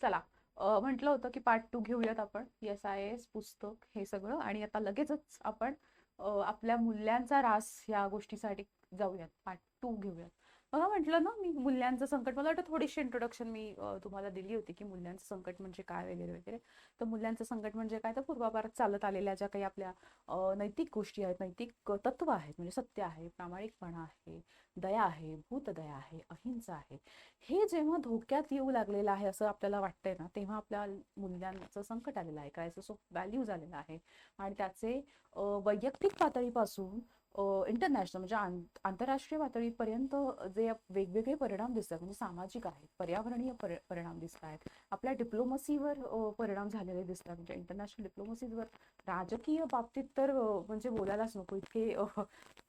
चला, म्हटलं होतं की पार्ट 2 घेऊयात आपण. SIS पुस्तक हे सगळं, आणि आता लगेचच आपण आपल्या मूल्यांचा ऱ्हास या गोष्टीसाठी जाऊयात. पार्ट 2 घेऊयात. बघा, म्हटलं ना मी मूल्यांचं संकट, मला वाटतं थोडीशी इंट्रोडक्शन मी तुम्हाला दिली होती की मूल्यांचं संकट म्हणजे काय वगैरे वगैरे. तर मूल्यांचं संकट म्हणजे काय, तर पूर्वापार चालत आलेल्या ज्या काही आपल्या नैतिक गोष्टी आहेत, नैतिक तत्व आहेत, म्हणजे सत्य आहे, प्रामाणिकपणा आहे, दया आहे, भूतदया आहे, अहिंसा आहे, हे जेव्हा धोक्यात येऊ लागलेलं आहे असं आपल्याला वाटतंय ना, तेव्हा आपल्या मूल्यांचं संकट आलेलं आहे, क्रायसिस ऑफ व्हॅल्यूज आलेलं आहे. आणि त्याचे वैयक्तिक पातळीपासून इंटरनॅशनल म्हणजे आंतरराष्ट्रीय पातळीपर्यंत जे वेगवेगळे परिणाम दिसतात, म्हणजे सामाजिक आहेत, पर्यावरणीय परिणाम दिसत आहेत, आपल्या डिप्लोमसीवर परिणाम झालेले दिसतात, म्हणजे इंटरनॅशनल डिप्लोमसीवर. राजकीय बाबतीत तर म्हणजे बोलायलाच नको, इतके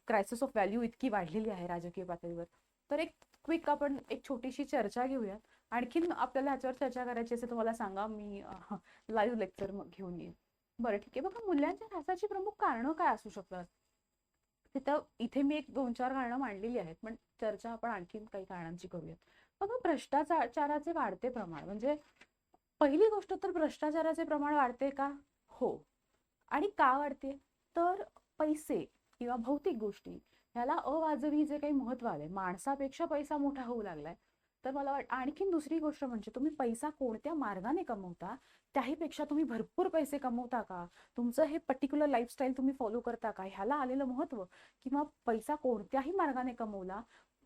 क्रायसिस ऑफ व्हॅल्यू इतकी वाढलेली आहे राजकीय पातळीवर. तर एक क्विक आपण एक छोटीशी चर्चा घेऊया. आणखीन आपल्याला ह्याच्यावर चर्चा करायची असेल तुम्हाला सांगा, मी लाईव्ह लेक्चर घेऊन येईन. बरं, ठीक आहे. बघा, मूल्यांच्या ऱ्हासाची प्रमुख कारणं काय असू शकतात. तिथं इथे मी एक 2-4 कारणं मांडलेली आहेत, पण चर्चा आपण आणखीन काही कारणांची करूयात. बघा, भ्रष्टाचाराचे वाढते प्रमाण, म्हणजे पहिली गोष्ट तर भ्रष्टाचाराचे प्रमाण वाढते का? हो. आणि का वाढते? तर पैसे किंवा भौतिक गोष्टी ह्याला अवाजवी जे काही महत्व आलंय, माणसापेक्षा पैसा मोठा होऊ लागलाय. तर मला आणखीन दुसरी गोष्ट म्हणजे तुम्ही पैसा कोणत्या मार्गाने कमवता, त्याहीपेक्षा तुम्ही भरपूर पैसे कमवता का, तुमचं हे पर्टिक्युलर लाईफस्टाईल तुम्ही फॉलो करता का, ह्याला आलेलं महत्व. किंवा पैसा कोणत्याही मार्गाने कमवला,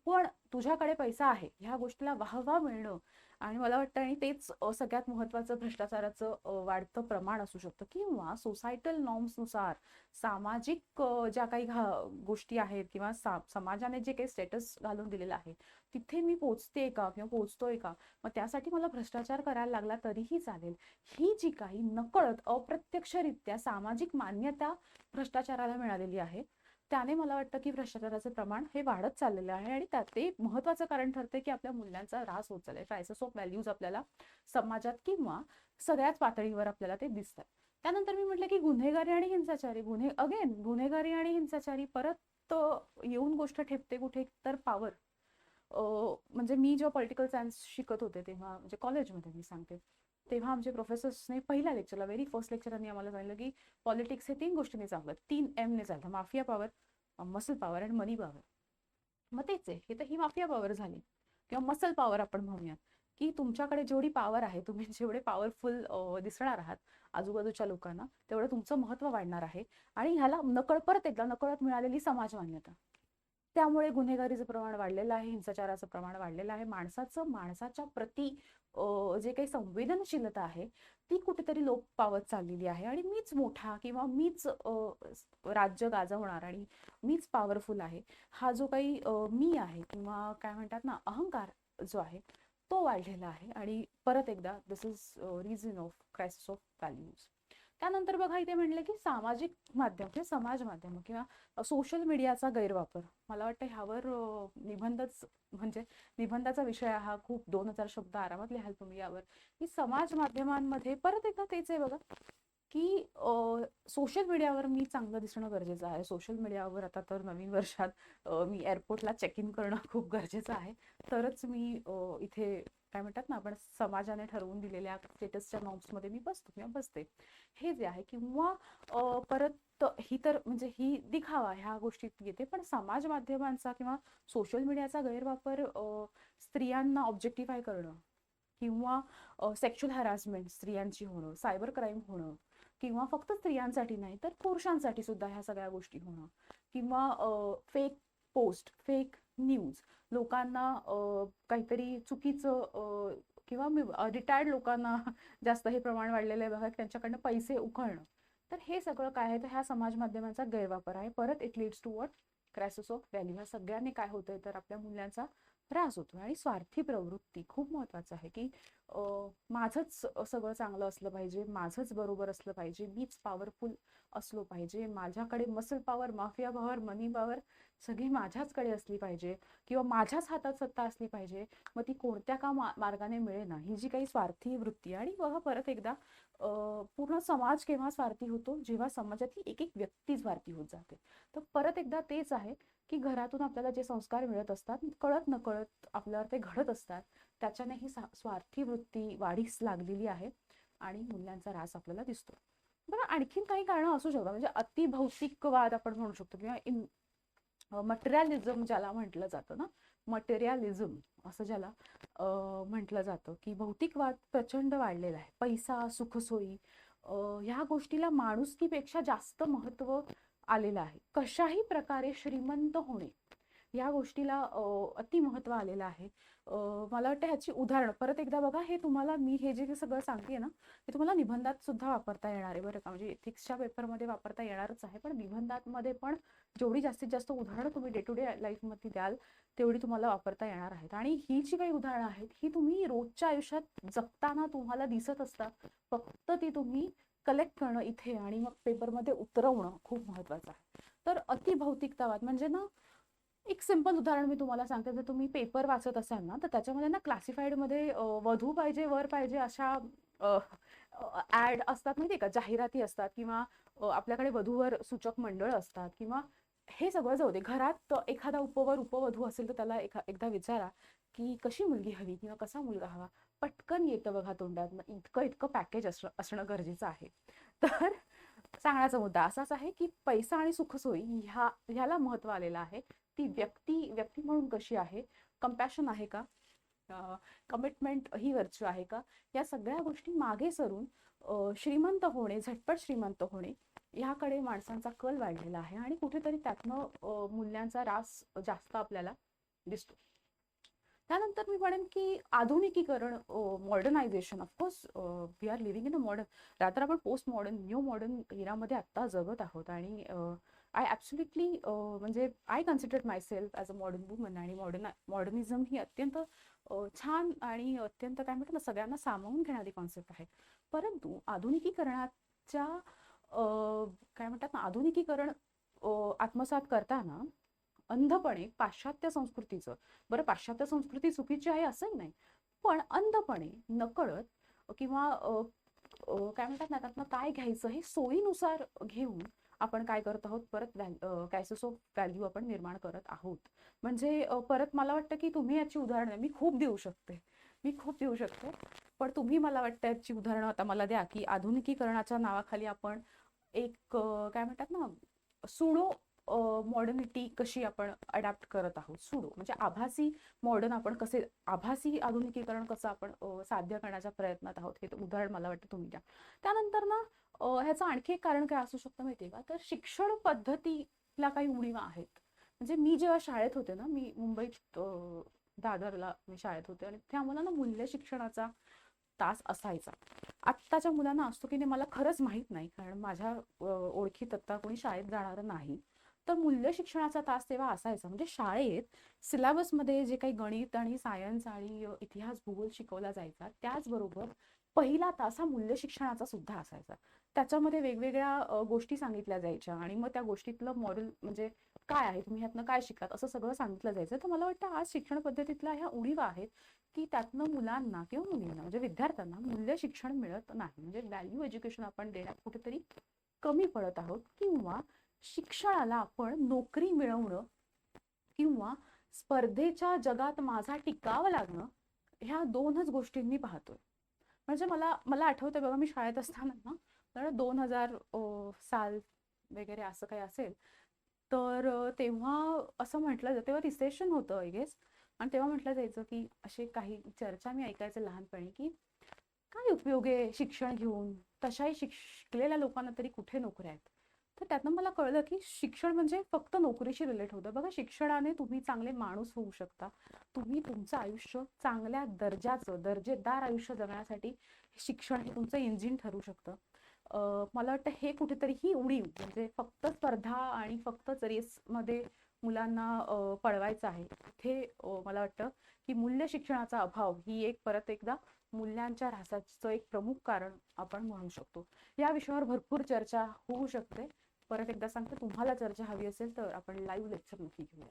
पण तुझ्याकडे पैसा आहे ह्या गोष्टीला वाहवा मिळणं. आणि मला वाटतं, आणि तेच सगळ्यात महत्त्वाचं भ्रष्टाचाराचं वाढतं प्रमाण असू शकतं. किंवा सोसायटल नॉर्म्सनुसार सामाजिक ज्या काही गोष्टी आहेत, किंवा समाजाने जे काही स्टेटस घालून दिलेलं आहे, तिथे मी पोचते का किंवा पोचतोय का, मग त्यासाठी मला भ्रष्टाचार करायला लागला तरीही चालेल. ही जी काही नकळत अप्रत्यक्षरित्या सामाजिक मान्यता भ्रष्टाचाराला मिळालेली आहे, त्याने मला वाटतं की भ्रष्टाचाराचं प्रमाण हे वाढत चाललेलं आहे. आणि त्यात ते महत्त्वाचं कारण ठरते की आपल्या मूल्यांचा ऱ्हास होत चाललाय. क्रायसिस ऑफ व्हॅल्यूज आपल्याला समाजात किंवा सगळ्याच पातळीवर आपल्याला ते दिसतात. त्यानंतर मी म्हटलं की गुन्हेगारी आणि हिंसाचारी, गुन्हेगारी आणि हिंसाचारी परत येऊन गोष्ट ठेपते कुठे, तर पॉवर. म्हणजे मी जेव्हा पॉलिटिकल सायन्स शिकत होते तेव्हा, म्हणजे कॉलेजमध्ये मी सांगते, तेव्हा आमचे प्रोफेसर्सने पहिल्या लेक्चरला, व्हेरी फर्स्ट लेक्चरांनी आम्हाला सांगितलं की पॉलिटिक्स हे 3 गोष्टींनी चालतं, 3 Mने चालतं: माफिया पॉवर, मसल पॉवर आणि मनी पॉवर. मग तेच आहे, हे तर ही माफिया पॉवर झाली, किंवा मसल पॉवर आपण म्हणूयात. की तुमच्याकडे जेवढी पॉवर आहे, तुम्ही जेवढे पॉवरफुल दिसणार आहात आजूबाजूच्या लोकांना, तेवढं तुमचं महत्त्व वाढणार आहे. आणि ह्याला परत एकदा नकळत मिळालेली समाज मान्यता, त्यामुळे गुन्हेगारीचं प्रमाण वाढलेलं आहे, हिंसाचाराचं प्रमाण वाढलेलं आहे. माणसाच्या प्रती जे काही संवेदनशीलता आहे, ती कुठेतरी लोप पावत चाललेली आहे. आणि मीच मोठा, किंवा मीच राज्य गाजवणार, आणि मीच पॉवरफुल आहे, हा जो काही मी आहे, किंवा काय म्हणतात ना, अहंकार जो आहे, तो वाढलेला आहे. आणि परत एकदा this is reason of crisis of values. त्यानंतर बघा, इथे म्हटलं की सामाजिक माध्यम किंवा समाज माध्यम किंवा सोशल मीडियाचा गैरवापर. मला वाटतं ह्यावर निबंधच, म्हणजे निबंधाचा विषय हा खूप 2000 शब्द आरामात लिहाल तुम्ही यावर. की समाज माध्यमांमध्ये परत एकदा तेच आहे बघा, की सोशल मीडियावर मी चांगलं दिसणं गरजेचं आहे. सोशल मीडियावर आता तर नवीन वर्षात मी एअरपोर्टला चेक इन करणं खूप गरजेचं आहे. तरच मी इथे काय म्हणतात ना, आपण समाजाने ठरवून दिलेल्या स्टेटसच्या नॉर्म्समध्ये मी बसतो किंवा बसते, हे जे आहे. किंवा परत ही तर म्हणजे ही दिखावा ह्या गोष्टीत येते. पण समाज माध्यमांचा किंवा सोशल मीडियाचा गैरवापर स्त्रियांना ऑब्जेक्टिफाय करणं, किंवा सेक्शुअल हॅरासमेंट स्त्रियांची होणं, सायबर क्राईम होणं, किंवा फक्त स्त्रियांसाठी नाही तर पुरुषांसाठी सुद्धा ह्या सगळ्या गोष्टी होणं, किंवा फेक पोस्ट, फेक न्यूज, लोकांना काहीतरी चुकीचं किंवा रिटायर्ड लोकांना जास्त हे प्रमाण वाढलेलं आहे बघा, त्यांच्याकडनं पैसे उकळणं. तर हे सगळं काय आहे, तर ह्या समाज माध्यमांचा गैरवापर आहे. परत it leads to what, crisis of value. ह्या सगळ्यांनी काय होतंय, तर आपल्या मूल्यांचा ऱ्हास होतो. आणि स्वार्थी प्रवृत्ती खूप महत्वाचं आहे, की माझंच सगळं चांगलं असलं पाहिजे, माझंच बरोबर असलं पाहिजे, मीच पॉवरफुल असलो पाहिजे, माझ्याकडे मसल पॉवर, माफिया पॉवर, मनी पॉवर सगळी माझ्याचकडे असली पाहिजे, किंवा माझ्याच हातात सत्ता असली पाहिजे. मग ती कोणत्या का मार्गाने मिळेना, ही जी काही स्वार्थी वृत्ती. आणि बघा, परत एकदा पूर्ण समाज केव्हा स्वार्थी होतो, जेव्हा समाजातली एक एक व्यक्ती स्वार्थी होत जाते. तर परत एकदा तेच आहे, की घरातून आपल्याला जे संस्कार मिळत असतात, कळत नकळत आपल्यावर ते घडत असतात, त्याच्याने ही स्वार्थी वृत्ती वाढीस लागलेली आहे आणि मूल्यांचा ऱ्हास आपल्याला दिसतो. बघा आणखीन काही कारणं असू शकतात, म्हणजे अतिभौतिकवाद आपण म्हणू शकतो किंवा मटेरियलिझम ज्याला म्हटलं जातं ना, मटेरियलिझम असं ज्याला म्हटलं जातं, की भौतिकवाद प्रचंड वाढलेला आहे. पैसा, सुखसोयी ह्या गोष्टीला माणुसकीपेक्षा जास्त महत्त्व आलेलं आहे. कशाही प्रकारे श्रीमंत होणे या गोष्टीला अति महत्त्व आलेलं आहे. मला वाटतं ह्याची उदाहरणं परत एकदा बघा, हे तुम्हाला मी हे जे सगळं सांगते ना, हे तुम्हाला निबंधात सुद्धा वापरता येणार आहे बरं का. म्हणजे एथिक्सच्या पेपरमध्ये वापरता येणारच आहे, पण निबंधामध्ये पण जेवढी जास्तीत जास्त उदाहरणं तुम्ही डे टू डे लाईफमध्ये द्याल तेवढी तुम्हाला वापरता येणार आहेत. आणि ही जी काही उदाहरणं आहेत ही तुम्ही रोजच्या आयुष्यात जगताना तुम्हाला दिसत असतात, फक्त ती तुम्ही कलेक्ट करणं इथे आणि मग पेपरमध्ये उतरवणं खूप महत्त्वाचं आहे. तर अतिभौतिकतावाद म्हणजे ना, एक सिंपल उदाहरण मी तुम्हाला सांगते. जर तुम्ही पेपर वाचत असाल ना, तर त्याच्यामध्ये ना क्लासिफाईडमध्ये वधू पाहिजे वर पाहिजे अशा ॲड असतात माहिती आहे का, जाहिराती असतात, किंवा आपल्याकडे वधूवर सूचक मंडळ असतात, किंवा हे सगळं जाऊ दे, घरात एखादा उपवर उपवधू असेल तर त्याला एकदा विचारा की कशी मुलगी हवी किंवा कसा मुलगा हवा, पटकन येतं बघा तोंडात. इतकं इतकं पॅकेज असणं गरजेचं आहे. तर सांगण्याचा मुद्दा असाच आहे की पैसा आणि सुखसोयी ह्याला महत्त्व आलेलं आहे. ती व्यक्ती म्हणून कशी आहे, कंपॅशन आहे का, कमिटमेंट ही व्हर्च्यू आहे का, या सगळ्या गोष्टी मागे सरून श्रीमंत होणे, झटपट श्रीमंत होणे ह्याकडे माणसांचा कल वाढलेला आहे आणि कुठेतरी त्यातनं मूल्यांचा ऱ्हास जास्त आपल्याला दिसतो. त्यानंतर मी म्हणेन की आधुनिकीकरण, modernization. Of course we are living in a modern, rather आपण पोस्ट मॉडर्न न्यू मॉडर्न इरामध्ये आत्ता जगत आहोत. आणि आय ॲब्सोल्युटली म्हणजे I consider myself as a modern woman. आणि मॉडर्निझम ही अत्यंत छान आणि अत्यंत काय म्हणतात ना, सगळ्यांना सामावून घेणारी कॉन्सेप्ट आहे. परंतु आधुनिकीकरणाच्या काय म्हणतात ना, आधुनिकीकरण आत्मसात करताना अंधपणे पाश्चात्य संस्कृतीचं, बरं पाश्चात्य संस्कृती चुकीची आहे असं नाही, पण अंधपणे नकळत किंवा काय म्हणतात ना, त्यातनं काय घ्यायचं हे सोयीनुसार घेऊन आपण काय करत आहोत, परत क्रायसिस ऑफ व्हॅल्यू आपण निर्माण करत आहोत. म्हणजे परत मला वाटतं की तुम्ही याची उदाहरणं मी खूप देऊ शकते, पण तुम्ही मला वाटतं याची उदाहरणं आता मला द्या की आधुनिकीकरणाच्या नावाखाली आपण एक काय म्हणतात ना, सुडो मॉडर्निटी कशी आपण अडॅप्ट करत आहोत. सुडो म्हणजे आभासी मॉडर्न, आपण कसे आभासी आधुनिकीकरण कसं आपण साध्य करण्याच्या प्रयत्नात आहोत, हे उदाहरण मला वाटतं तुम्ही द्या. त्यानंतर ना ह्याचं आणखी एक कारण काय असू शकतं माहितीये का, तर शिक्षण पद्धतीला काही उणीवा आहेत. म्हणजे मी जेव्हा शाळेत होते ना, मी मुंबईत दादरला मी शाळेत होते आणि त्या आम्हाला ना मूल्य शिक्षणाचा तास असायचा. आत्ताच्या मुलांना असतो की नाही मला खरंच माहीत नाही, कारण माझ्या ओळखीत आत्ता कोणी शाळेत जाणारं नाही. तर मूल्य शिक्षणाचा तास तेव्हा असायचा. म्हणजे शाळेत सिलेबसमध्ये जे काही गणित आणि सायन्स आणि इतिहास भूगोल शिकवला जायचा, त्याचबरोबर पहिला तास हा मूल्य शिक्षणाचा सुद्धा असायचा. त्याच्यामध्ये वेगवेगळ्या गोष्टी सांगितल्या जायच्या आणि मग त्या गोष्टीतलं मॉरल म्हणजे काय आहे, तुम्ही ह्यातनं काय शिकलात, असं सगळं सांगितलं जायचं. तर मला वाटतं आज शिक्षण पद्धतीतल्या ह्या उणीवा आहेत की त्यातनं मुलांना किंवा मुलींना म्हणजे विद्यार्थ्यांना मूल्य शिक्षण मिळत नाही. म्हणजे व्हॅल्यू एज्युकेशन आपण देण्यात कुठेतरी कमी पडत आहोत, किंवा शिक्षणाला आपण नोकरी मिळवणं किंवा स्पर्धेच्या जगात माझा टिकावं लागणं ह्या दोनच गोष्टींनी पाहतोय. म्हणजे मला आठवतंय बघा, मी शाळेत असताना ना, तर 2000 साल वगैरे असं काही असेल, तर तेव्हा असं म्हटलं जातं, तेव्हा रिसेशन होतं आय गेस, आणि तेव्हा म्हटलं जायचं की असे काही चर्चा मी ऐकायचे लहानपणी की काय उपयोग आहे शिक्षण घेऊन, तशाही शिकलेल्या लोकांना तरी कुठे नोकऱ्या आहेत. तर त्यातनं मला कळलं की शिक्षण म्हणजे फक्त नोकरीशी रिलेट होतं. बघा, शिक्षणाने तुम्ही चांगले माणूस होऊ शकता, तुम्ही तुमचं आयुष्य चांगल्या दर्जेदार आयुष्य जगण्यासाठी शिक्षण हे तुमचं इंजिन ठरू शकतं. मला वाटतं हे कुठेतरी ही उणीव, म्हणजे फक्त स्पर्धा आणि फक्तच रेसमध्ये मुलांना पळवायचं आहे, इथे मला वाटतं की मूल्य शिक्षणाचा अभाव ही एक परत एकदा मूल्यांच्या ऱ्हासाचं एक प्रमुख कारण आपण म्हणू शकतो. या विषयावर भरपूर चर्चा होऊ शकते. परत एकदा सांगते, तुम्हाला चर्चा हवी असेल तर आपण लाईव्ह लेक्चर नक्की घेऊया.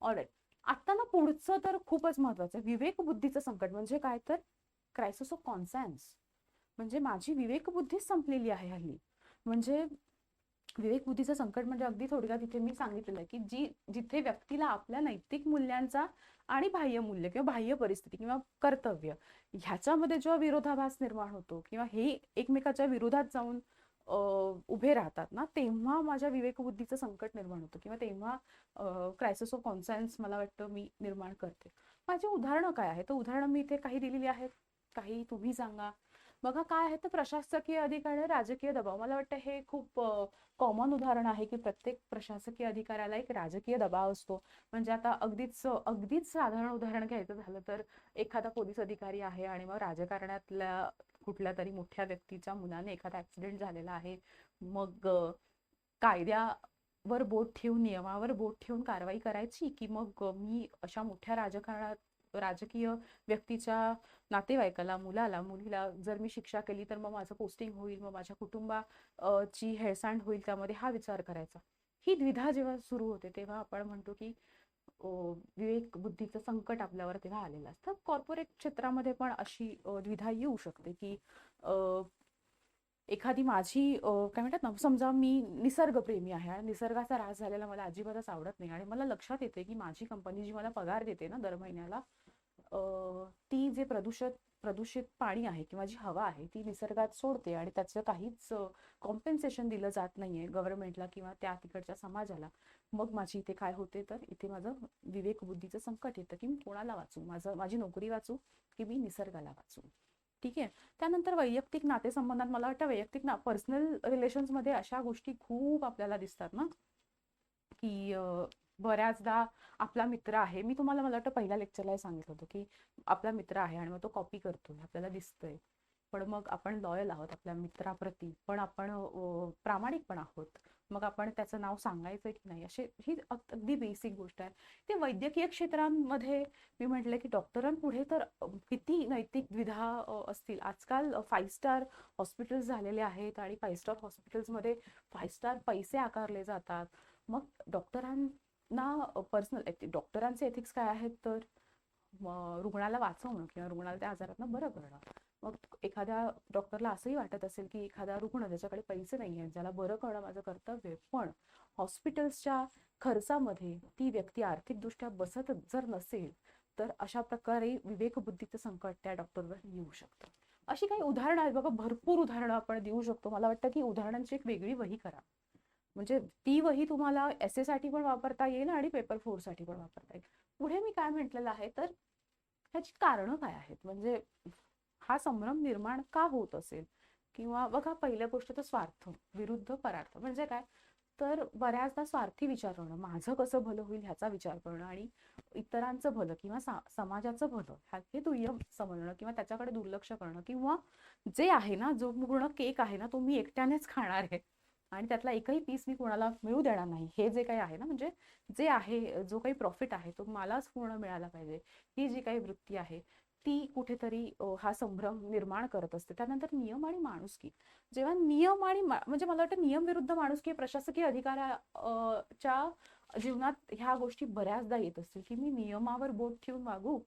ऑलराईट, आता ना पुढचं तर खूपच महत्वाचं आहे, विवेकबुद्धीचं संकट. म्हणजे काय, तर क्रायसिस ऑफ कॉन्सायन्स. म्हणजे माझी विवेकबुद्धीच संपलेली आहे हल्ली. म्हणजे विवेक बुद्धीचं संकट म्हणजे अगदी थोडक्यात तिथे मी सांगितलेलं आहे की जिथे व्यक्तीला आपल्या नैतिक मूल्यांचा आणि बाह्य मूल्य किंवा बाह्य परिस्थिती किंवा कर्तव्य ह्याच्यामध्ये जेव्हा विरोधाभास निर्माण होतो किंवा हे एकमेकाच्या विरोधात जाऊन उभे राहतात ना, तेव्हा माझ्या विवेकबुद्धीचं संकट निर्माण होतं किंवा तेव्हा क्रायसिस ऑफ कॉन्सायन्स मला वाटतं मी निर्माण करते. माझी उदाहरणं काय आहे, तर उदाहरणं मी इथे काही दिलेली आहेत, काही तुम्ही सांगा. बघा काय आहे, तर प्रशासकीय अधिकारी आणि राजकीय दबाव. मला वाटतं हे खूप कॉमन उदाहरण आहे की प्रत्येक प्रशासकीय अधिकाऱ्याला एक राजकीय दबाव असतो. म्हणजे आता अगदीच अगदीच साधारण उदाहरण घ्यायचं झालं तर एखादा पोलीस अधिकारी आहे आणि मग राजकारणातल्या कुठल्या तरी मोठ्या व्यक्तीच्या मुलाने एखादा ऍक्सिडेंट झालेला आहे. मग कायद्यावर बोट ठेवून, नियमावर बोट ठेवून कारवाई करायची, की मग मी अशा मोठ्या राजकीय व्यक्तीच्या नातेवाईकाला, मुलाला, मुलीला जर मी शिक्षा केली तर मग माझं पोस्टिंग होईल, मग माझ्या कुटुंबाची हेळसांड होईल, त्यामध्ये हा विचार करायचा. ही द्विधा जेव्हा सुरू होते तेव्हा आपण म्हणतो की विवेक बुद्धीचं संकट आपल्यावर तेव्हा आलेलं असतं. कॉर्पोरेट क्षेत्रामध्ये पण अशी द्विधा येऊ शकते की एखादी माझी काय म्हणतात ना, समजा मी निसर्गप्रेमी आहे आणि निसर्गाचा ऱ्हास झालेला मला अजिबातच आवडत नाही आणि मला लक्षात येते की माझी कंपनी जी मला पगार देते ना दर महिन्याला, ती जे प्रदूषित पाणी आहे किंवा जी हवा आहे ती निसर्गात सोडते आणि त्याचं काहीच कॉम्पेन्सेशन दिलं जात नाहीये गव्हर्नमेंटला किंवा त्या तिकडच्या समाजाला. मग माझी इथे काय होते, तर इथे माझं विवेकबुद्धीचं संकट येतं की मी कोणाला वाचू, माझी नोकरी वाचू की मी निसर्गाला वाचू. ठीक आहे. त्यानंतर वैयक्तिक नातेसंबंधात मला वाटतं वैयक्तिक पर्सनल रिलेशन्समध्ये अशा गोष्टी खूप आपल्याला दिसतात ना, की बऱ्याचदा आपला मित्र आहे, मी तुम्हाला मला वाटतं पहिल्या लेक्चरला सांगितलं होतं की आपला मित्र आहे आणि मग तो कॉपी करतोय, आपल्याला दिसतंय. पण मग आपण लॉयल आहोत आपल्या मित्राप्रती, पण आपण प्रामाणिक पण आहोत. मग आपण त्याचं नाव सांगायचं की नाही, ही अगदी बेसिक गोष्ट आहे. ते वैद्यकीय क्षेत्रांमध्ये मी म्हटलं की डॉक्टरांपुढे तर किती नैतिक द्विधा असतील. आजकाल 5 स्टार हॉस्पिटल्स झालेले आहेत आणि 5 स्टार हॉस्पिटल्समध्ये 5 स्टार पैसे आकारले जातात. मग डॉक्टरांचे एथिक्स काय आहेत, तर रुग्णाला वाचवणं किंवा रुग्णाला त्या आजारातनं बरं करणं. मग एखाद्या डॉक्टरला असंही वाटत असेल की एखादा रुग्ण ज्याच्याकडे पैसे नाही आहेत, ज्याला बरं करणं माझं कर्तव्य आहे, पण हॉस्पिटल्सच्या खर्चामध्ये ती व्यक्ती आर्थिकदृष्ट्या बसत जर नसेल, तर अशा प्रकारे विवेकबुद्धीचं संकट त्या डॉक्टरवर येऊ शकतं. अशी काही उदाहरणं आहेत बघा, भरपूर उदाहरणं आपण देऊ शकतो. मला वाटतं की उदाहरणांची एक वेगळी वही करा, म्हणजे ती वही तुम्हाला एसे साठी पण वापरता येईल आणि पेपर 4 साठी पण वापरता येईल. पुढे मी काय म्हटलेलं आहे, तर ह्याची कारणं काय आहेत, म्हणजे हा संभ्रम निर्माण का होत असेल. किंवा बघा, पहिल्या गोष्ट तर स्वार्थ विरुद्ध परार्थ म्हणजे काय, तर बऱ्याचदा स्वार्थी विचार करणं, माझं कसं भलं होईल ह्याचा विचार करणं आणि इतरांचं भलं किंवा समाजाचं भलं हे दुय्यम समजणं किंवा त्याच्याकडे दुर्लक्ष करणं, किंवा जे आहे ना, जो पूर्ण केक आहे ना, तो मी एकट्यानेच खाणार आहे आणि त्यातला एकही पीस मी कोणाला मिळू देणार नाही, हे जे काही आहे ना, म्हणजे जे आहे, जो काही प्रॉफिट आहे तो मलाच पूर्ण मिळाला पाहिजे, ही जी काही वृत्ती आहे ती कुठेतरी हा संभ्रम निर्माण करत असते. त्यानंतर नियम आणि माणुसकी. जेव्हा नियम आणि म्हणजे मला वाटतं नियम विरुद्ध माणुसकी प्रशासकीय अधिकाऱ्याच्या जीवनात ह्या गोष्टी बऱ्याचदा येत असतील, की मी नियमावर बोट ठेवून वागू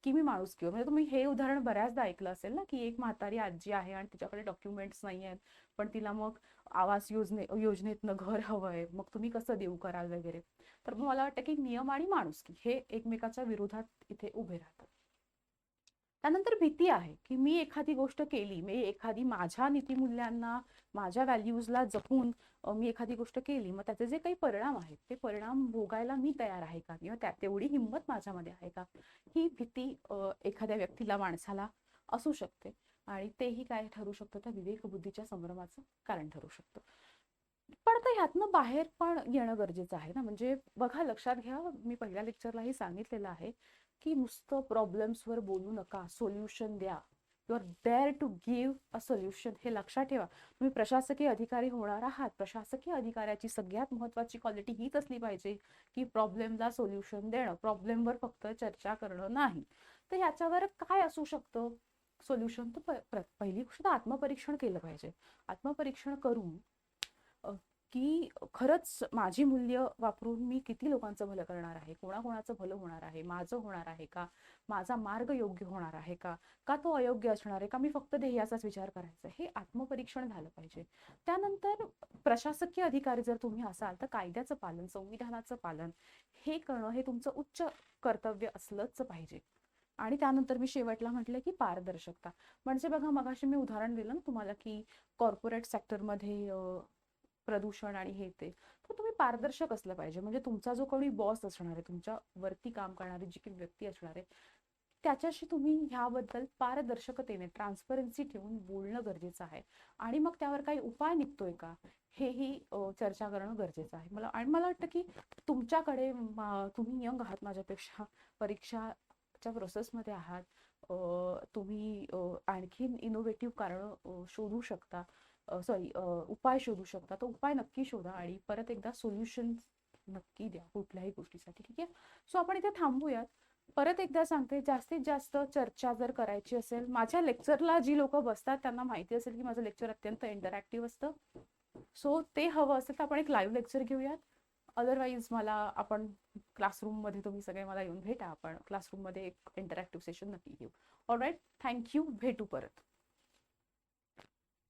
की मी माणुसकीवर. म्हणजे तुम्ही हे उदाहरण बऱ्याचदा ऐकलं असेल ना, की एक म्हातारी आजी आहे आणि तिच्याकडे डॉक्युमेंट्स नाही आहेत, पण तिला मग आवास योजनेतनं घर हवंय, मग तुम्ही कसं देऊ कराल वगैरे. तर मग मला वाटतं की नियम आणि माणुसकी हे एकमेकाच्या विरोधात इथे उभे राहतात. त्यानंतर भीती आहे, की मी एखादी गोष्ट केली, मी एखादी माझ्या नीतिमूल्यांना, माझ्या व्हॅल्यूजला जपून मी एखादी गोष्ट केली, मग त्याचे जे काही परिणाम आहेत ते परिणाम भोगायला मी तयार आहे का, किंवा तेवढी हिंमत माझ्यामध्ये आहे का, ही भीती एखाद्या व्यक्तीला, माणसाला असू शकते आणि तेही काय ठरू शकतं, तर विवेकबुद्धीच्या संभ्रमाचं कारण ठरू शकतं. पण आता ह्यातनं बाहेर पण येणं गरजेचं आहे ना. म्हणजे बघा, लक्षात घ्या, मी पहिल्या लेक्चरलाही सांगितलेलं आहे की नुसतं प्रॉब्लेम्सवर बोलू नका, सोल्युशन द्या. You are there to give a solution, हे लक्षात ठेवा. तुम्ही प्रशासकीय अधिकारी होणार आहात, प्रशासकीय अधिकाऱ्याची सगळ्यात महत्त्वाची क्वालिटी हीच असली पाहिजे की प्रॉब्लेमला सोल्युशन देणं, प्रॉब्लेमवर फक्त चर्चा करणं नाही. तर ह्याच्यावर काय असू शकतं सोल्युशन, तर पहिली गोष्ट आत्मपरीक्षण केलं पाहिजे. आत्मपरीक्षण करून की खरंच माझी मूल्य वापरून मी किती लोकांचं भलं करणार आहे, कोणाकोणाचं भलं होणार आहे, माझं होणार आहे का, माझा मार्ग योग्य होणार आहे का, का तो अयोग्य असणार आहे का, मी फक्त ध्येयाचाच विचार करायचा, हे आत्मपरीक्षण झालं पाहिजे. त्यानंतर प्रशासकीय अधिकारी जर तुम्ही असाल तर कायद्याचं पालन, संविधानाचं पालन हे करणं हे तुमचं उच्च कर्तव्य असलंच पाहिजे. आणि त्यानंतर मी शेवटला म्हटलं की पारदर्शकता. म्हणजे बघा, मगाशी मी उदाहरण दिलं ना तुम्हाला की कॉर्पोरेट सेक्टरमध्ये प्रदूषण आणि हे ते, तर तुम्ही पारदर्शक असलं पाहिजे. म्हणजे तुमचा जो कोणी बॉस असणार आहे, तुमच्या वरती काम करणारी जी काही व्यक्ती असणार आहे, त्याच्याशी तुम्ही ह्याबद्दल पारदर्शकतेने ट्रान्सपरन्सी ठेवून बोलणं गरजेचं आहे. आणि मग त्यावर काही उपाय निघतोय का हेही चर्चा करणं गरजेचं आहे. मला वाटतं की तुमच्याकडे तुम्ही यंग आहात माझ्यापेक्षा, परीक्षाच्या प्रोसेसमध्ये आहात, तुम्ही आणखीन इनोव्हेटिव्ह कारणं शोधू शकता, उपाय शोधू शकता. तो उपाय नक्की शोधा आणि परत एकदा सोल्युशन नक्की द्या कुठल्याही गोष्टीसाठी. ठीक आहे. सो आपण इथे थांबूयात. परत एकदा सांगते, जास्तीत जास्त चर्चा जर करायची असेल, माझ्या लेक्चरला जी लोक बसतात त्यांना माहिती असेल की माझं लेक्चर अत्यंत इंटरॅक्टिव्ह असतं. सो ते हवं असेल तर आपण एक लाईव्ह लेक्चर घेऊयात. अदरवाईज आपण क्लासरूममध्ये तुम्ही सगळे मला येऊन भेटा, आपण क्लासरूममध्ये एक इंटरॅक्टिव्ह सेशन नक्की घेऊ. All right, thank you. भेटू परत.